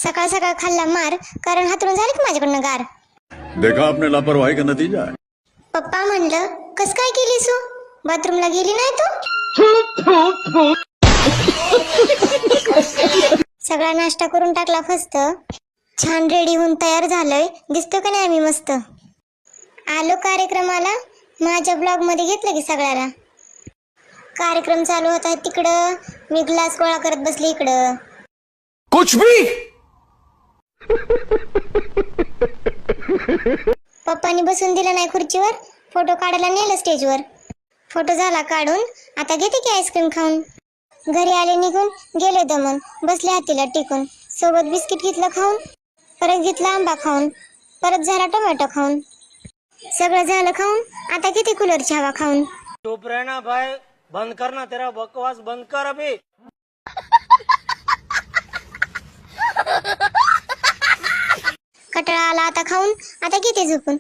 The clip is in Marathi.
सकाळ सकाळ खाल्ला मार, कारण हातरून झाले की माझ्याकडनं गार. देखा आपने लापरवाही का नतीजा है. पप्पा म्हणलं, कस काय केलीस तू? बाथरूमला गेली नाही तू? सगळा नाश्ता करून टाकला फस्त. छान रेडी होऊन तयार झालोय, दिसतो का नाही आम्ही मस्त. आलो कार्यक्रमाला, माझ्या ब्लॉग मध्ये घेतलं की सगळ्याला. कार्यक्रम चालू होता तिकडं, मी ग्लास गोळा करत बसली इकडं. कुछ भी. पप्पानी बसून दिलं नाही खुर्चीवर, फोटो काढायला नेलं स्टेजवर. फोटो झाला काढून, आता घेते की आईस्क्रीम खाऊन. घरी आले निघून, गेले दमून, बसले हातीला टिकून. सोबत बिस्किट घेतलं खाऊन, परत घेतला आंबा खाऊन, परत झाला टोमॅटो खाऊन. सगळं झालं खाऊन, आता किती कूलरची हवा खाऊन. चुप रहना भाई, बंद करना, तेरा बकवास बंद कर अभी. कटाळा आला आता खाऊन, आता किती झोपून.